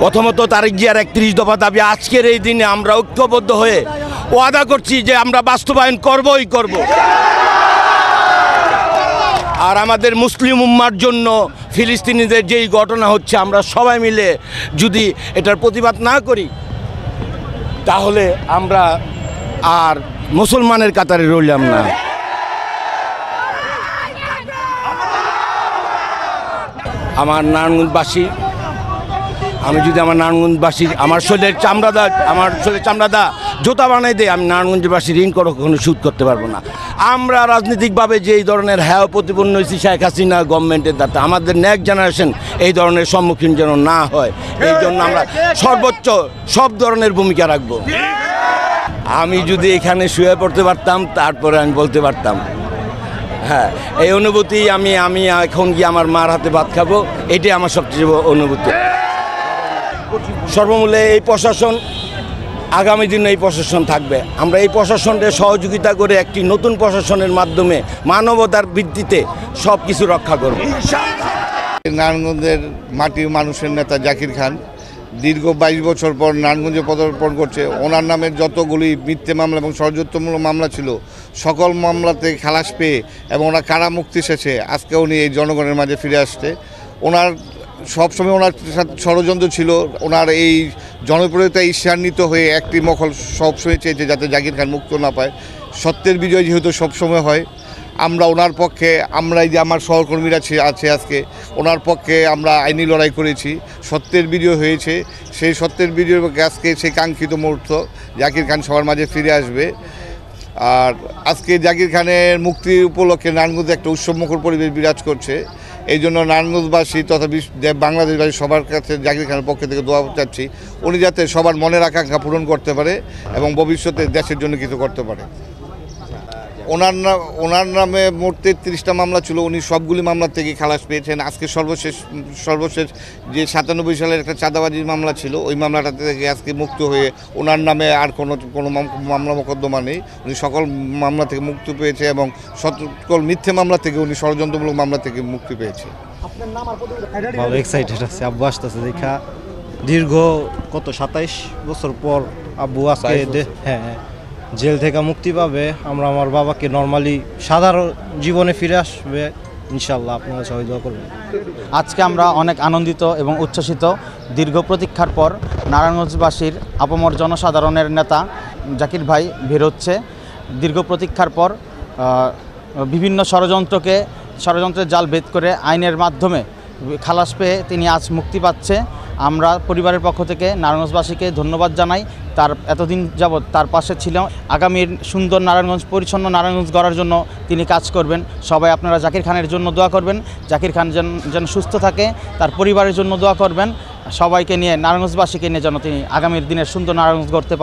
প্রথমত তারেক জিয়ার 31 দফা দাবি আজকের এই দিনে আমরা ঐক্যবদ্ধ হয়ে ওয়াদা করছি যে আমরা বাস্তবায়ন করবই করব। আর আমাদের মুসলিম উম্মার জন্য ফিলিস্তিনিদের যেই ঘটনা হচ্ছে আমরা সবাই মিলে যদি এটার প্রতিবাদ না করি তাহলে আমরা আর মুসলমানের কাতারে রইলাম না। আমার নারায়ণগঞ্জবাসী, আমি যদি আমার নারায়ণগঞ্জবাসী আমার শরীরের চামড়াদা জুতা বানাই দেয়, আমি নারায়ণগঞ্জবাসী ঋণ কখনো শোধ করতে পারবো না। আমরা রাজনৈতিকভাবে যে এই ধরনের হ্যাঁ প্রতিপন্ন হয়েছি শেখ হাসিনা গভর্নমেন্টের দ্বারা, আমাদের নেক্সট জেনারেশন এই ধরনের সম্মুখীন যেন না হয়, এই জন্য আমরা সর্বোচ্চ সব ধরনের ভূমিকা রাখবো। আমি যদি এখানে শুয়ে পড়তে পারতাম তারপরে আমি বলতে পারতাম, হ্যাঁ এই অনুভূতি আমি এখন গিয়ে আমার মার হাতে ভাত খাবো, এটাই আমার সবচেয়ে অনুভূতি। সর্বমূলে এই প্রশাসন, আগামী দিনে এই প্রশাসন থাকবে। আমরা এই প্রশাসনকে সহযোগিতা করে একটি নতুন প্রশাসনের মাধ্যমে মানবতার ভিত্তিতে সব কিছু রক্ষা করব। নারায়ণগঞ্জের মাটির মানুষের নেতা জাকির খান দীর্ঘ 22 বছর পর নারায়ণগঞ্জে পদার্পণ করছে। ওনার নামের যতগুলি মিথ্যে মামলা এবং ষড়যন্ত্রমূলক মামলা ছিল সকল মামলাতে খালাস পেয়ে এবং ওনার কারা মুক্তি শেষে আজকে উনি এই জনগণের মাঝে ফিরে আসছে। ওনার সবসময় ওনার সাথে ষড়যন্ত্র ছিল, ওনার এই জনপ্রিয়তায় ঈর্ষান্বিত হয়ে একটি মহল সবসময় চেয়েছে যাতে জাকির খান মুক্ত না পায়। সত্যের বিজয় যেহেতু সবসময় হয়, আমরা ওনার পক্ষে, আমরা এই যে আমার সহকর্মীরা আছে আজকে ওনার পক্ষে আমরা আইনি লড়াই করেছি, সত্যের বিজয় হয়েছে। সেই সত্যের বিজয় আজকে সেই কাঙ্ক্ষিত মুহূর্ত জাকির খান সবার মাঝে ফিরে আসবে। আর আজকে জাকির খানের মুক্তি উপলক্ষে নারায়ণগঞ্জে একটা উৎসবমুখর পরিবেশ বিরাজ করছে। এই জন্য নারায়ণগঞ্জবাসী তথা বাংলাদেশবাসী সবার কাছে জাকির খানের পক্ষ থেকে দোয়া চাচ্ছি উনি যাতে সবার মনের আকাঙ্ক্ষা পূরণ করতে পারে এবং ভবিষ্যতে দেশের জন্য কিছু করতে পারে। ওনার নামে মোট 33টা মামলা ছিল, উনি সবগুলি মামলা থেকে খালাস পেয়েছেন। আজকে সর্বশেষ যে 97 সালের একটা চাঁদাবাজির মামলা ছিল ওই মামলাটা থেকে আজকে মুক্ত হয়ে ওনার নামে আর কোনো মামলা মোকদ্দমা নেই। উনি সকল মামলা থেকে মুক্তি পেয়েছে এবং সকল মিথ্যে মামলা থেকে উনি ষড়যন্ত্রমূলক মামলা থেকে মুক্তি পেয়েছে। ভালো এক্সাইটেড আছে, আব্বু আসতেছে দেখা দীর্ঘ 27 বছর পর আব্বু আজকে হ্যাঁ জেল থেকে মুক্তি পাবে। আমরা আমার বাবাকে নর্মালি সাধারণ জীবনে ফিরে আসবে ইনশাল্লাহ, আপনারা সবাই দোয়া করবেন। আজকে আমরা অনেক আনন্দিত এবং উচ্ছ্বসিত। দীর্ঘ প্রতীক্ষার পর নারায়ণগঞ্জবাসীর আপামর জনসাধারণের নেতা জাকির ভাই বেরোচ্ছে। দীর্ঘ প্রতীক্ষার পর বিভিন্ন ষড়যন্ত্রের জাল ভেদ করে আইনের মাধ্যমে খালাস পেয়ে তিনি আজ মুক্তি পাচ্ছে। আমরা পরিবারের পক্ষ থেকে নারায়ণগঞ্জবাসীকে ধন্যবাদ জানাই, তার এতদিন যাবৎ তার পাশে ছিল। আগামীর সুন্দর নারায়ণগঞ্জ, পরিচ্ছন্ন নারায়ণগঞ্জ গড়ার জন্য তিনি কাজ করবেন। সবাই আপনারা জাকির খানের জন্য দোয়া করবেন, জাকির খান যেন সুস্থ থাকে, তার পরিবারের জন্য দোয়া করবেন। সবাইকে নিয়ে, নারায়ণগঞ্জবাসীকে নিয়ে যেন তিনি আগামীর দিনের সুন্দর নারায়ণগঞ্জ গড়তে পারেন।